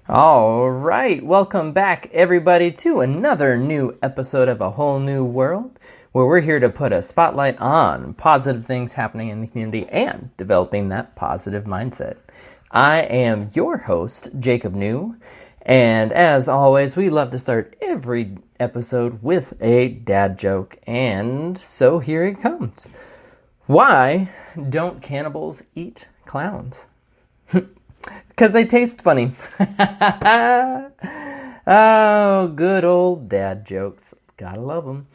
All right, welcome back, everybody, to another new episode of A Whole New World, where we're here to put a spotlight on positive things happening in the community and developing that positive mindset. I am your host, Jacob New, and as always, we love to start every episode with a dad joke, and so here it comes. Why don't cannibals eat clowns? Because they taste funny. Oh, good old dad jokes. Gotta love them.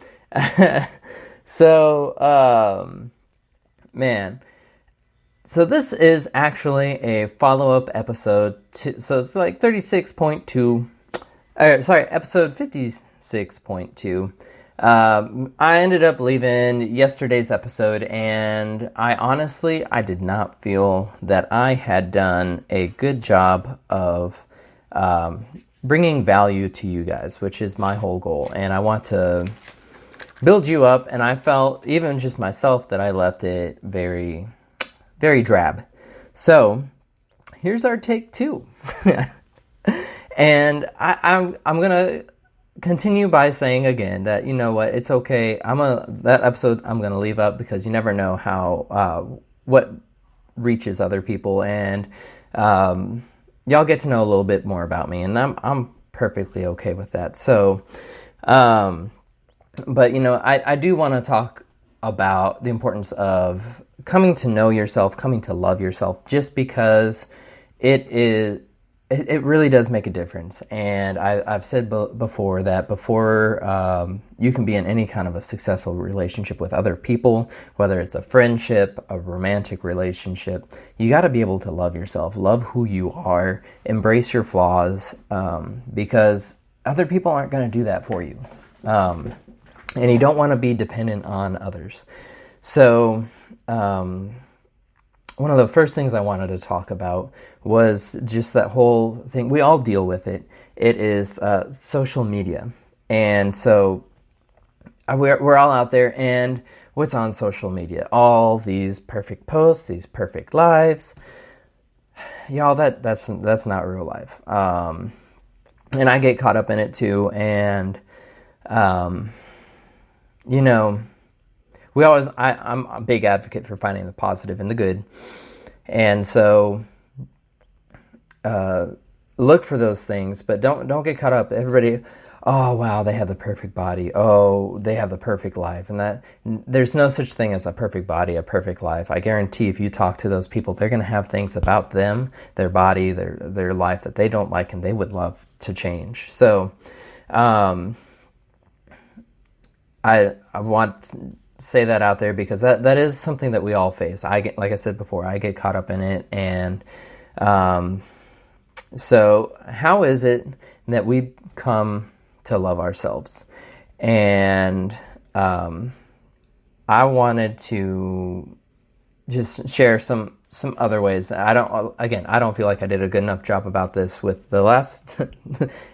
Man. So this is actually a follow-up episode. So it's like 36.2. Episode 56.2. I ended up leaving yesterday's episode, and I did not feel that I had done a good job of bringing value to you guys, which is my whole goal. And I want to build you up, and I felt, even just myself, that I left it very, very drab. So here's our take two. And I'm gonna continue by saying again that, you know what, it's okay. That episode I'm gonna leave up because you never know how what reaches other people, and y'all get to know a little bit more about me, and I'm perfectly okay with that. So, but you know, I do want to talk about the importance of coming to know yourself, coming to love yourself, just because it really does make a difference. And I've said before that before you can be in any kind of a successful relationship with other people, whether it's a friendship, a romantic relationship, you got to be able to love yourself, love who you are, embrace your flaws, because other people aren't going to do that for you. And you don't want to be dependent on others. So, one of the first things I wanted to talk about was just that whole thing. We all deal with it. It is social media. And so we're all out there, and what's on social media? All these perfect posts, these perfect lives. Y'all, that's not real life. And I get caught up in it too. And, you know, I'm a big advocate for finding the positive and the good. And so look for those things, but don't get caught up. Everybody, oh wow, they have the perfect body. Oh, they have the perfect life. And that there's no such thing as a perfect body, a perfect life. I guarantee if you talk to those people, they're going to have things about them, their body, their life that they don't like and they would love to change. So I want to say that out there because that is something that we all face. Like I said before, I get caught up in it. And so how is it that we come to love ourselves? And I wanted to just share some other ways. I don't feel like I did a good enough job about this with the last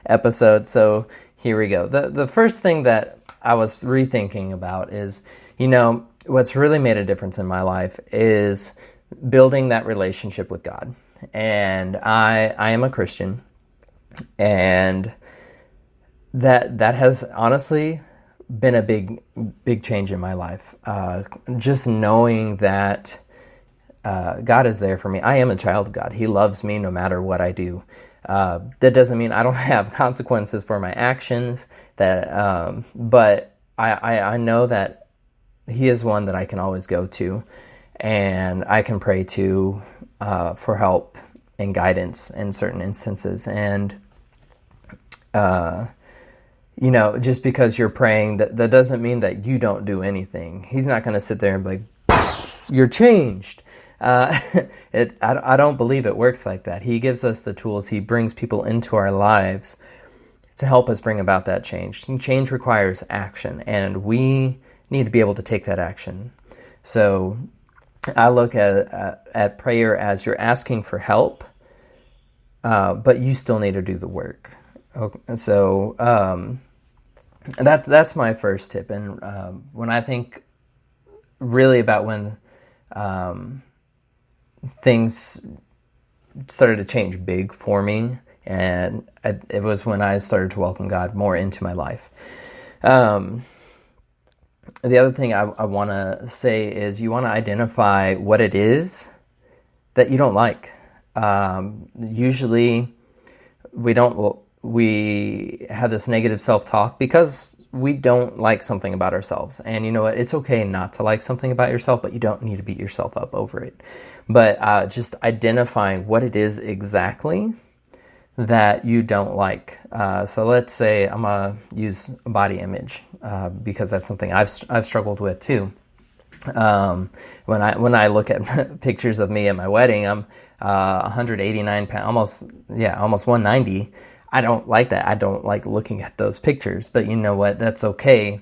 episode. So here we go. The first thing that I was rethinking about is, you know, what's really made a difference in my life is building that relationship with God. And I am a Christian, and that has honestly been a big change in my life. Just knowing that God is there for me. I am a child of God. He loves me no matter what I do. That doesn't mean I don't have consequences for my actions. But I know that He is one that I can always go to, and I can pray to for help and guidance in certain instances. And you know, just because you're praying, that doesn't mean that you don't do anything. He's not going to sit there and be like, "You're changed." I don't believe it works like that. He gives us the tools. He brings people into our lives to help us bring about that change. And change requires action, and we need to be able to take that action. So I look at prayer as you're asking for help, but you still need to do the work. Okay, so that's my first tip. And when I think really about when things started to change big for me And it was when I started to welcome God more into my life. The other thing I want to say is you want to identify what it is that you don't like. Usually we have this negative self-talk because we don't like something about ourselves. And you know what? It's okay not to like something about yourself, but you don't need to beat yourself up over it. But just identifying what it is exactly that you don't like. So let's say I'm going to use body image because that's something I've struggled with too. When I look at pictures of me at my wedding, I'm 189 pounds, almost 190. I don't like that. I don't like looking at those pictures, but you know what? That's okay.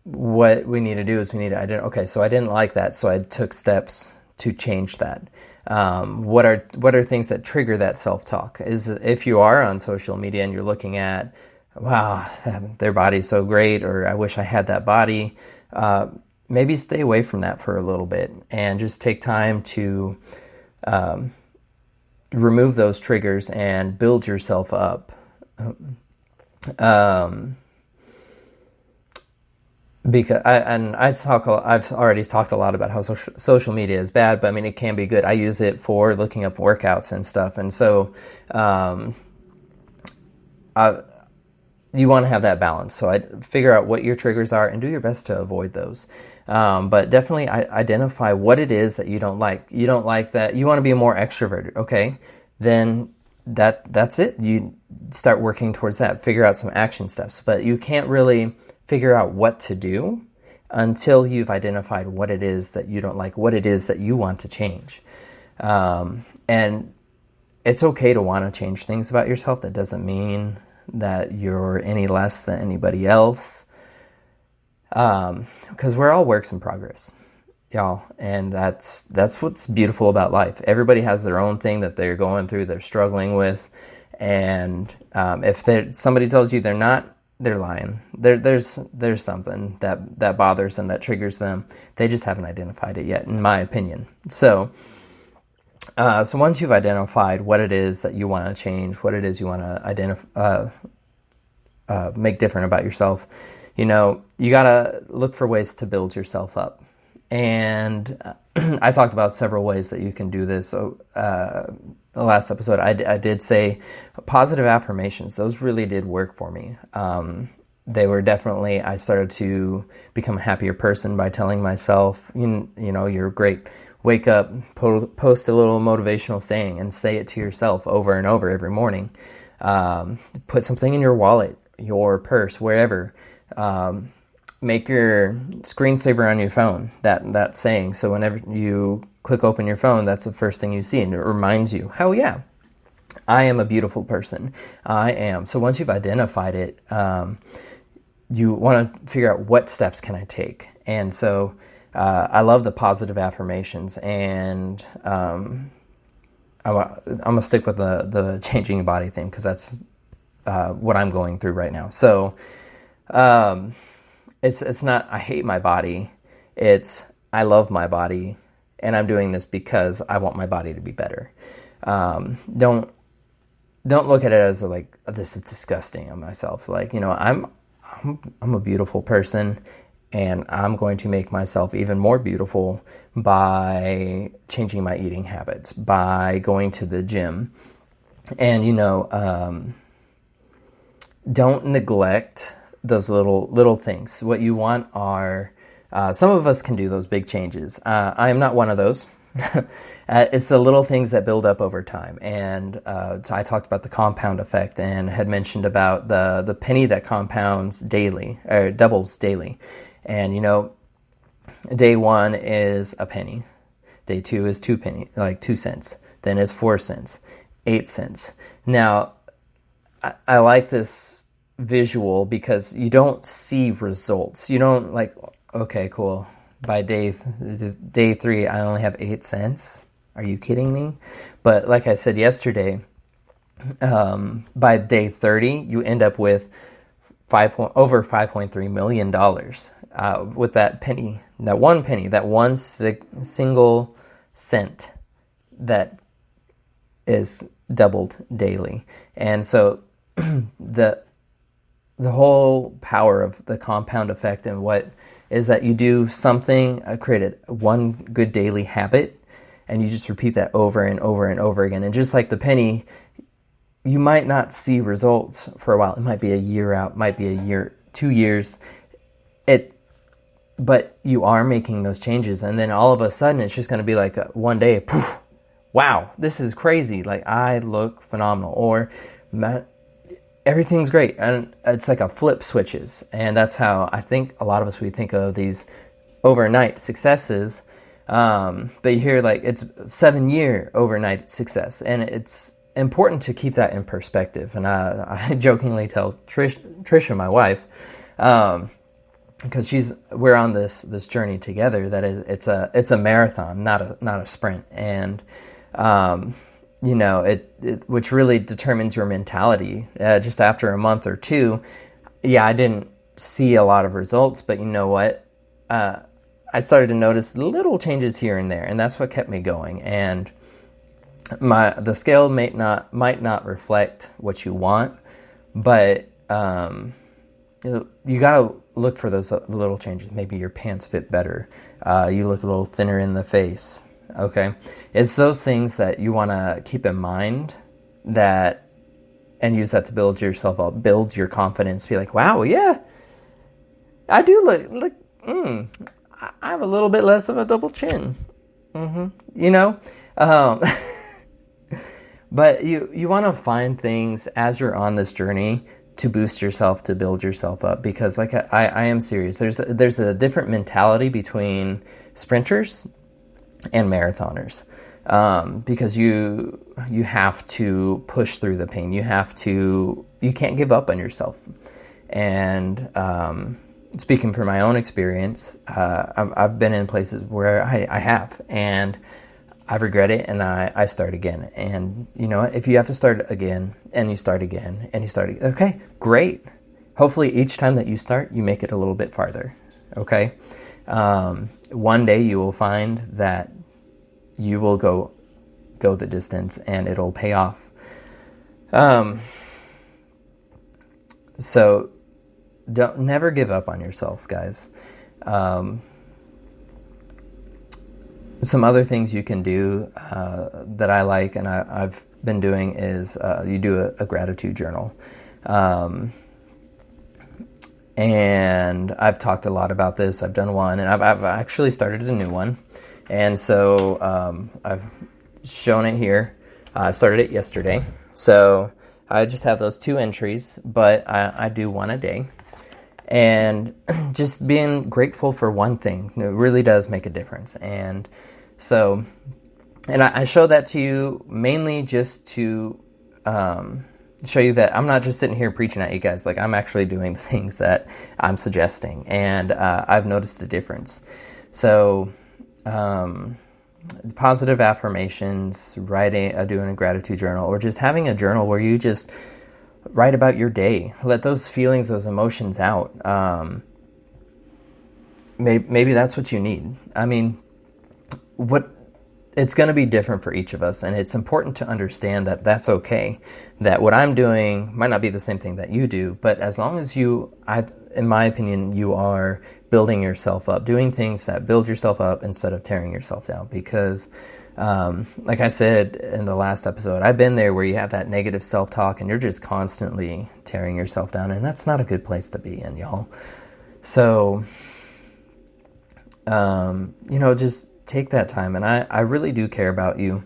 What we need to do is we need to identify, okay, so I didn't like that, so I took steps to change that. What are things that trigger that self-talk? Is if you are on social media and you're looking at, wow, their body's so great, or I wish I had that body, maybe stay away from that for a little bit and just take time to remove those triggers and build yourself up. Because I've already talked a lot about how social media is bad, but I mean, it can be good. I use it for looking up workouts and stuff. And so, you want to have that balance. So I figure out what your triggers are and do your best to avoid those. But definitely identify what it is that you don't like. You don't like that. You want to be more extroverted. Okay. Then that's it. You start working towards that, figure out some action steps, but you can't really figure out what to do until you've identified what it is that you don't like, what it is that you want to change. And it's okay to want to change things about yourself. That doesn't mean that you're any less than anybody else. Because we're all works in progress, y'all. And that's what's beautiful about life. Everybody has their own thing that they're going through, they're struggling with. And if somebody tells you they're not, they're lying. There's something that bothers them, that triggers them. They just haven't identified it yet, in my opinion. So once you've identified what it is that you want to change, what it is you want to make different about yourself, you gotta look for ways to build yourself up. And I talked about several ways that you can do this. So the last episode, I did say positive affirmations. Those really did work for me. They were definitely, I started to become a happier person by telling myself, you're great. Wake up, post a little motivational saying and say it to yourself over and over every morning. Put something in your wallet, your purse, wherever. Make your screensaver on your phone, that saying. So whenever you click open your phone, that's the first thing you see, and it reminds you, oh yeah, I am a beautiful person. I am. So once you've identified it, you want to figure out what steps can I take. And so I love the positive affirmations, and I'm gonna stick with the changing your body thing because that's what I'm going through right now. So it's not I hate my body, it's I love my body, and I'm doing this because I want my body to be better. Don't look at it as like, this is disgusting of myself. Like, I'm a beautiful person, and I'm going to make myself even more beautiful by changing my eating habits, by going to the gym. And don't neglect those little things. What you want are, some of us can do those big changes. I am not one of those. It's the little things that build up over time. And so I talked about the compound effect and had mentioned about the penny that compounds daily, or doubles daily. And, day 1 is a penny. Day 2 is 2 penny, like 2 cents. Then is 4 cents, 8 cents. Now, I like this visual because you don't see results. You don't like, okay, cool. By day 3, I only have 8 cents. Are you kidding me? But like I said yesterday, by day 30, you end up with over $5.3 million with that penny, that one penny, that one single cent that is doubled daily. And so the whole power of the compound effect and what is that you do something, create one good daily habit, and you just repeat that over and over and over again. And just like the penny, you might not see results for a while. It might be a year out, might be a year, 2 years. But you are making those changes, and then all of a sudden it's just going to be like one day, poof, wow, this is crazy. Like, I look phenomenal, or everything's great, and it's like a flip switches. And that's how I think a lot of us, we think of these overnight successes, but you hear like it's 7-year overnight success, and it's important to keep that in perspective. And I jokingly tell Trisha, my wife, because we're on this journey together, that it's a marathon, not a sprint. And which really determines your mentality. Just after a month or two, I didn't see a lot of results, but you know what? I started to notice little changes here and there, and that's what kept me going. And the scale might not reflect what you want, but you gotta look for those little changes. Maybe your pants fit better. You look a little thinner in the face. Okay, it's those things that you want to keep in mind, and use that to build yourself up, build your confidence. Be like, wow, yeah, I do look. I have a little bit less of a double chin. But you want to find things as you're on this journey to boost yourself, to build yourself up, because like I am serious. There's a different mentality between sprinters and marathoners, because you have to push through the pain. You can't give up on yourself. And speaking from my own experience, I've been in places where I have, and I regret it, and I start again. And you know what? If you have to start again, and you start again, and you start again, okay, great. Hopefully each time that you start, you make it a little bit farther, okay? One day you will find that you will go the distance, and it'll pay off. So never give up on yourself, guys. Some other things you can do that I like, and I've been doing, is you do a gratitude journal. And I've talked a lot about this. I've done one, and I've actually started a new one. And so I've shown it here. I started it yesterday. So I just have those 2 entries, but I do one a day. And just being grateful for one thing, it really does make a difference. And so, and I show that to you mainly just to show you that I'm not just sitting here preaching at you guys. Like, I'm actually doing the things that I'm suggesting, and I've noticed a difference. So, positive affirmations, doing a gratitude journal, or just having a journal where you just write about your day. Let those feelings, those emotions out. Maybe that's what you need. I mean, it's going to be different for each of us, and it's important to understand that that's okay. That what I'm doing might not be the same thing that you do, but as long as in my opinion, you are building yourself up, doing things that build yourself up instead of tearing yourself down. Because, like I said in the last episode, I've been there where you have that negative self-talk and you're just constantly tearing yourself down, and that's not a good place to be in, y'all. So, just take that time, and I really do care about you,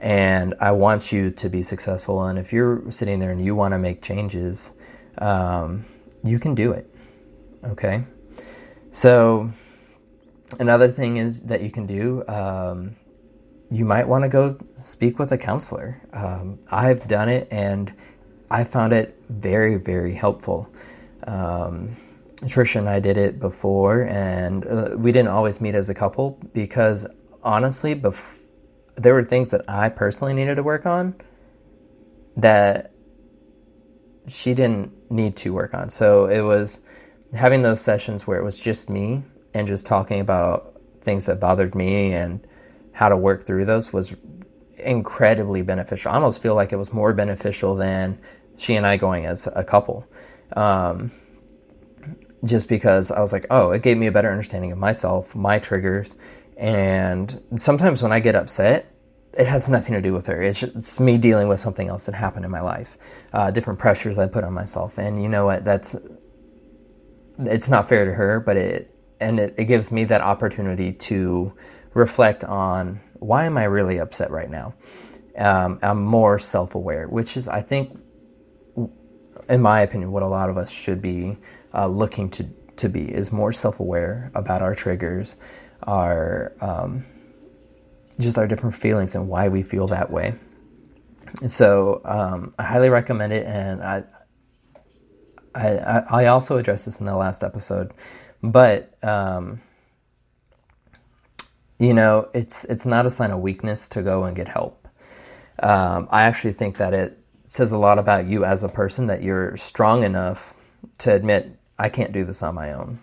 and I want you to be successful. And if you're sitting there and you want to make changes, you can do it, okay? So another thing is that you can do, you might want to go speak with a counselor. I've done it, and I found it very, very helpful. Trisha and I did it before, and we didn't always meet as a couple because, honestly, there were things that I personally needed to work on that she didn't need to work on. So it was having those sessions where it was just me and just talking about things that bothered me and how to work through those incredibly beneficial. I almost feel like it was more beneficial than she and I going as a couple. Just because I was like, oh, it gave me a better understanding of myself, my triggers. And sometimes when I get upset, it has nothing to do with her. It's me dealing with something else that happened in my life, different pressures I put on myself. And you know what? It's not fair to her, but it gives me that opportunity to reflect on, why am I really upset right now? I'm more self-aware, which is, I think, in my opinion, what a lot of us should be looking to be, is more self-aware about our triggers, our just our different feelings and why we feel that way. And so I highly recommend it, and I also addressed this in the last episode, but it's not a sign of weakness to go and get help. I actually think that it says a lot about you as a person, that you're strong enough to admit, I can't do this on my own.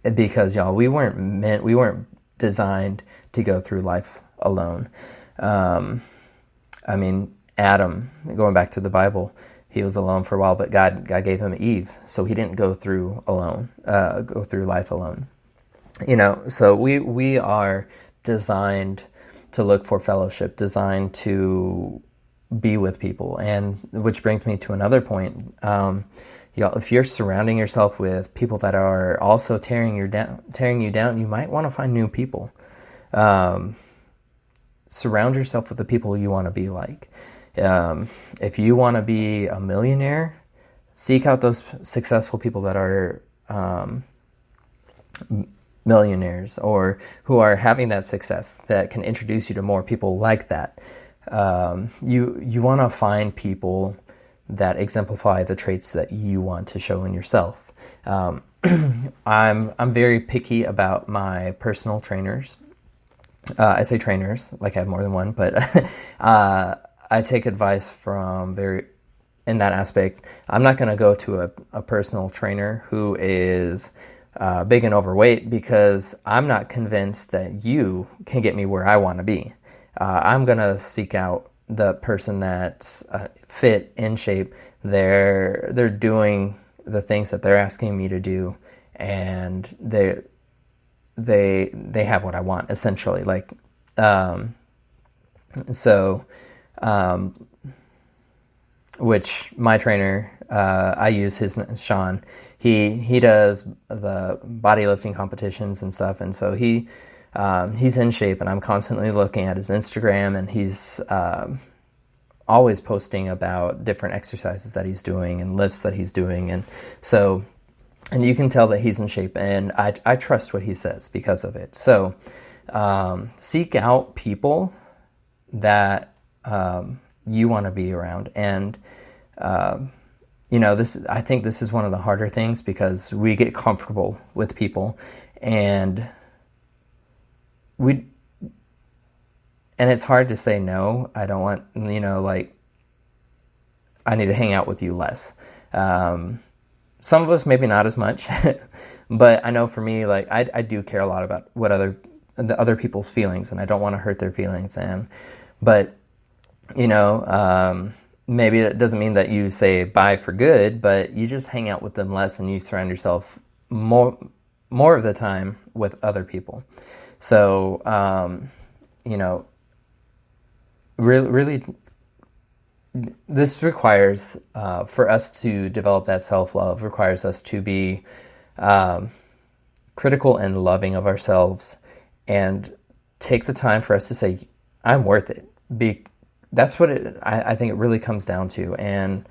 Because y'all, we weren't designed to go through life alone. Adam, going back to the Bible, he was alone for a while, but God gave him Eve, so he didn't go through life alone. So we are designed to look for fellowship, designed to be with people, and which brings me to another point. If you're surrounding yourself with people that are also tearing you down, you might want to find new people. Surround yourself with the people you want to be like. If you want to be a millionaire, seek out those successful people that are millionaires, or who are having that success, that can introduce you to more people like that. You want to find people that exemplify the traits that you want to show in yourself. I'm very picky about my personal trainers. I say trainers like I have more than one, but I take advice from in that aspect. I'm not going to go to a personal trainer who is big and overweight, because I'm not convinced that you can get me where I want to be. I'm going to seek out the person that's fit, in shape. They're doing the things that they're asking me to do, and they have what I want, essentially. Which my trainer, I use his, Sean. He does the body lifting competitions and stuff, and so he's in shape, and I'm constantly looking at his Instagram, and he's always posting about different exercises that he's doing and lifts that he's doing, and you can tell that he's in shape, and I trust what he says because of it. So seek out people that you want to be around, and I think this is one of the harder things, because we get comfortable with people, and it's hard to say no. I don't want, I need to hang out with you less. Some of us maybe not as much, but I know for me, I do care a lot about the other people's feelings, and I don't want to hurt their feelings. But maybe that doesn't mean that you say bye for good, but you just hang out with them less, and you surround yourself more of the time with other people. So, really, this requires, for us to develop that self-love, requires us to be critical and loving of ourselves, and take the time for us to say, I'm worth it. That's what I think it really comes down to. And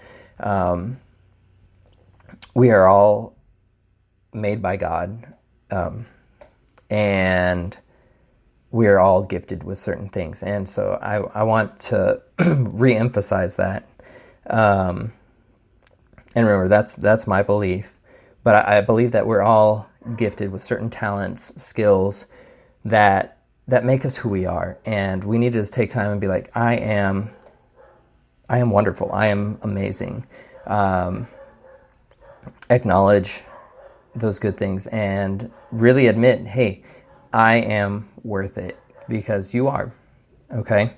we are all made by God, and we are all gifted with certain things. And so I want to re-emphasize that. And remember, that's my belief. But I believe that we're all gifted with certain talents, skills that make us who we are. And we need to just take time and be like, I am wonderful. I am amazing. Acknowledge those good things and really admit, hey, I am worth it, because you are. Okay.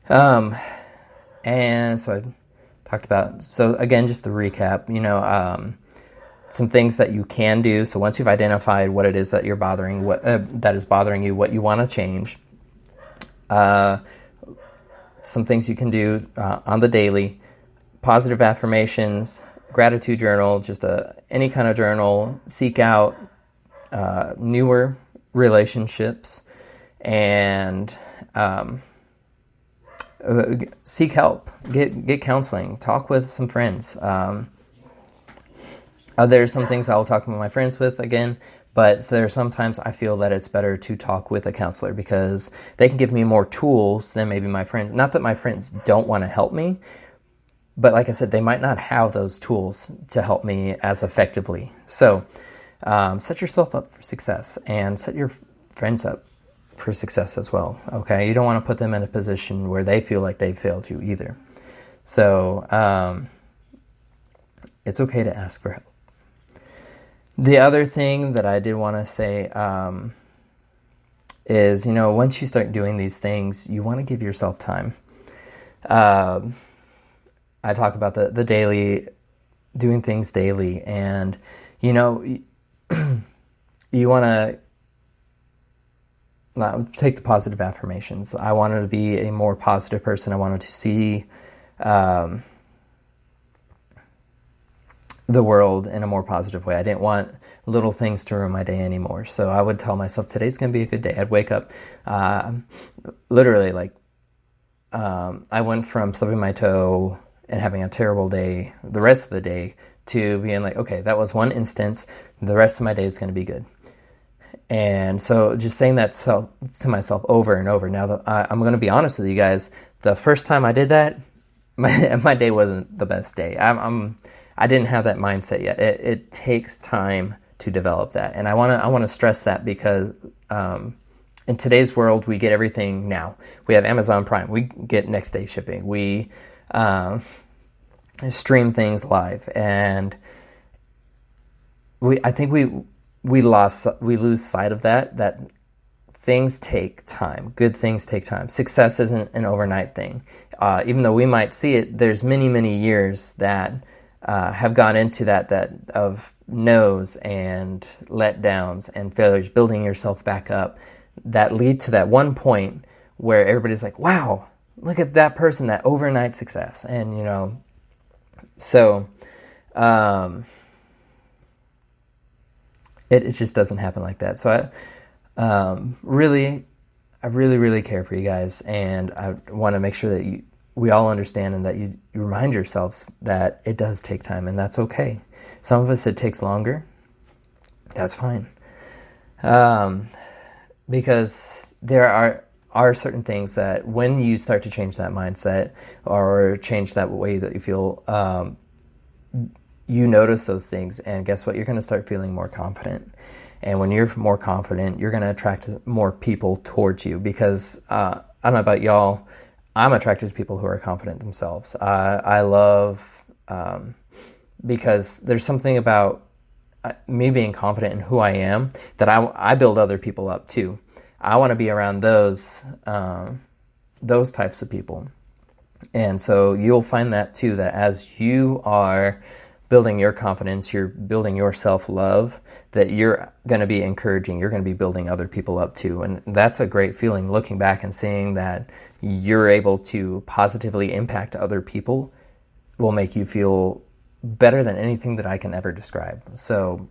And so I talked about, so again, just to recap, some things that you can do. So once you've identified what it is that you're bothering, that is bothering you, what you want to change, some things you can do on the daily: positive affirmations, gratitude journal, just any kind of journal. Seek out newer relationships, and seek help. Get counseling. Talk with some friends. There's some things I'll talk with my friends with again, but there are sometimes I feel that it's better to talk with a counselor because they can give me more tools than maybe my friends. Not that my friends don't want to help me, but like I said, they might not have those tools to help me as effectively. So set yourself up for success and set your friends up for success as well. Okay, you don't want to put them in a position where they feel like they failed you either. So it's okay to ask for help. The other thing that I did want to say is, once you start doing these things, you want to give yourself time. I talk about the daily, doing things daily, and, you want to take the positive affirmations. I wanted to be a more positive person. I wanted to see the world in a more positive way. I didn't want little things to ruin my day anymore. So I would tell myself, today's going to be a good day. I'd wake up, literally, I went from stubbing my toe and having a terrible day the rest of the day to being like, okay, that was one instance. The rest of my day is going to be good. And so just saying that to myself over and over. Now, I'm going to be honest with you guys. The first time I did that, my day wasn't the best day. I didn't have that mindset yet. It takes time to develop that, and I want to stress that because in today's world, we get everything now. We have Amazon Prime. We get next day shipping. We stream things live, and I think we lose sight of that things take time. Good things take time. Success isn't an overnight thing. Even though we might see it, there's many, many years that have gone into that of no's and letdowns and failures, building yourself back up, that lead to that one point where everybody's like, wow, look at that person, that overnight success. And, so it just doesn't happen like that. So I really care for you guys, and I want to make sure that we all understand and that you remind yourselves that it does take time, and that's okay. Some of us, it takes longer. That's fine. Because there are certain things that when you start to change that mindset or change that way that you feel, you notice those things, and guess what? You're going to start feeling more confident. And when you're more confident, you're going to attract more people towards you because, I don't know about y'all, I'm attracted to people who are confident themselves. I love, because there's something about me being confident in who I am that I build other people up too. I want to be around those types of people. And so you'll find that too, that as you are building your confidence, you're building your self-love, that you're going to be encouraging, you're going to be building other people up too. And that's a great feeling, looking back and seeing that you're able to positively impact other people will make you feel better than anything that I can ever describe. So,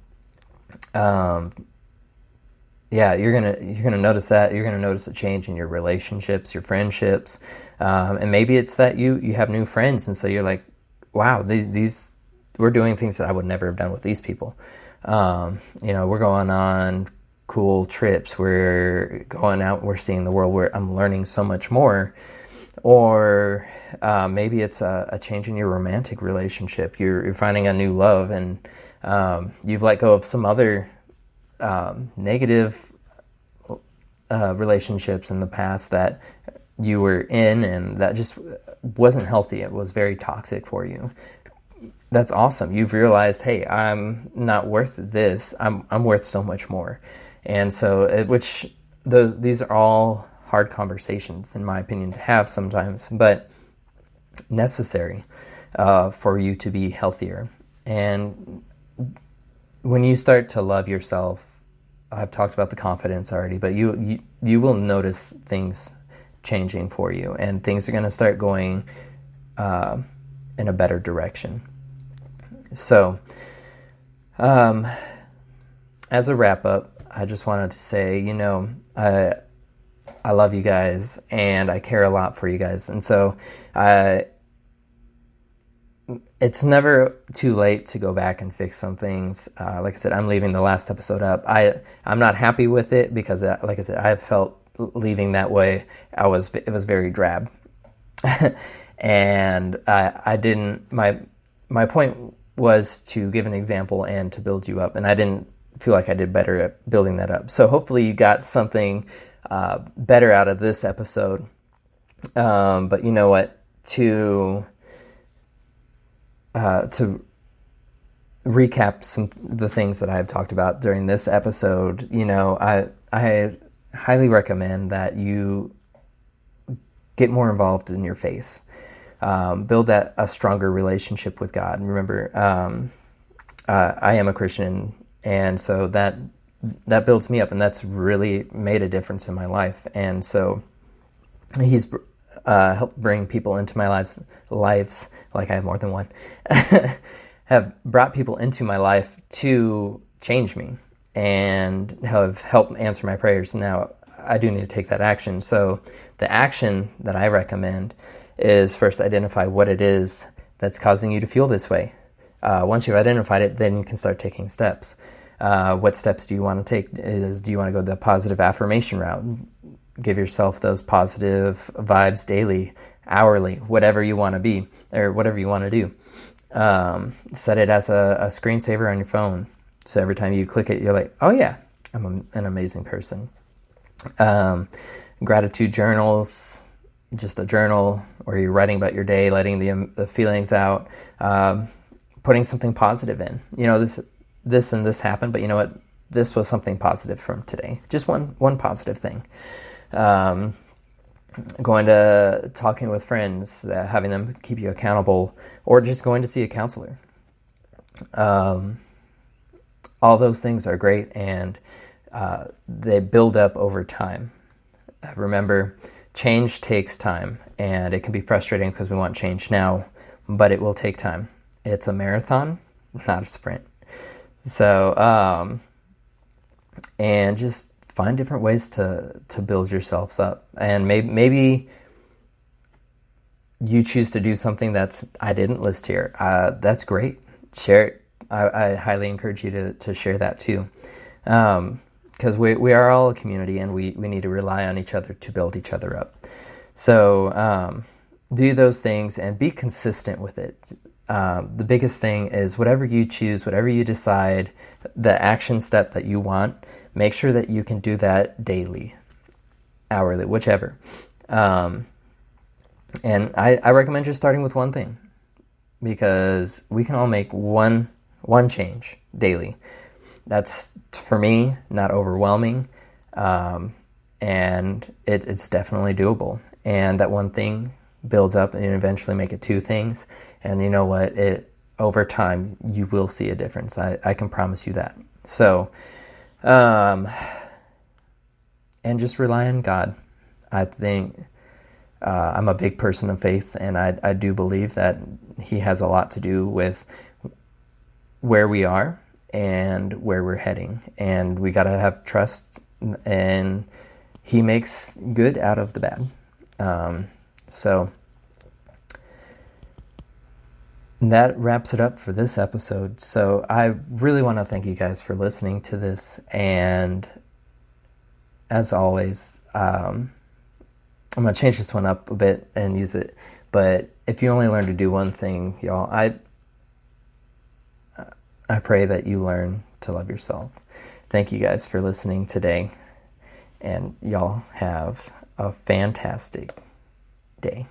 yeah, you're gonna notice that. You're gonna notice a change in your relationships, your friendships, and maybe it's that you have new friends, and so you're like, wow, these we're doing things that I would never have done with these people. We're going on cool trips. We're going out. We're seeing the world. Where I'm learning so much more. Or maybe it's a change in your romantic relationship. You're finding a new love, and you've let go of some other negative relationships in the past that you were in, and that just wasn't healthy. It was very toxic for you. That's awesome. You've realized, hey, I'm not worth this. I'm worth so much more. And so, these are all hard conversations, in my opinion, to have sometimes, but necessary for you to be healthier. And when you start to love yourself, I've talked about the confidence already, but you will notice things changing for you, and things are going to start going in a better direction. So, as a wrap up, I just wanted to say, I love you guys, and I care a lot for you guys. And so it's never too late to go back and fix some things. Like I said, I'm leaving the last episode up. I'm not happy with it because, like I said, I felt leaving that way, it was very drab. And I didn't, my point was to give an example and to build you up, and I didn't feel like I did better at building that up. So hopefully you got something better out of this episode. But you know what? To recap the things that I've talked about during this episode, I highly recommend that you get more involved in your faith. Build a stronger relationship with God. And remember, I am a Christian, and so that builds me up, and that's really made a difference in my life. And so He's helped bring people into my lives, like I have more than one, have brought people into my life to change me and have helped answer my prayers. Now, I do need to take that action. So the action that I recommend is first identify what it is that's causing you to feel this way. Once you've identified it, then you can start taking steps. What steps do you want to take? Do you want to go the positive affirmation route? Give yourself those positive vibes daily, hourly, whatever you want to be, or whatever you want to do. Set it as a screensaver on your phone. So every time you click it, you're like, oh yeah, I'm an amazing person. Gratitude journals, just a journal where you're writing about your day, letting the feelings out, putting something positive in. This and this happened, but you know what? This was something positive from today. Just one positive thing. Going to talking with friends, having them keep you accountable, or just going to see a counselor. All those things are great, and they build up over time. Remember, change takes time, and it can be frustrating because we want change now, but it will take time. It's a marathon, not a sprint. So, and just find different ways to build yourselves up. And maybe you choose to do something I didn't list here. That's great. Share it. I highly encourage you to share that too. Because we are all a community, and we need to rely on each other to build each other up. So do those things and be consistent with it. The biggest thing is whatever you choose, whatever you decide, the action step that you want, make sure that you can do that daily, hourly, whichever. And I recommend just starting with one thing, because we can all make one change daily. That's, for me, not overwhelming, and it's definitely doable. And that one thing builds up and eventually make it two things. And you know what? Over time, you will see a difference. I can promise you that. So, and just rely on God. I think I'm a big person of faith, and I do believe that He has a lot to do with where we are and where we're heading. And we got to have trust, and He makes good out of the bad. So that wraps it up for this episode. So I really want to thank you guys for listening to this. And as always, I'm going to change this one up a bit and use it. But if you only learn to do one thing, y'all, I pray that you learn to love yourself. Thank you guys for listening today. And y'all have a fantastic day.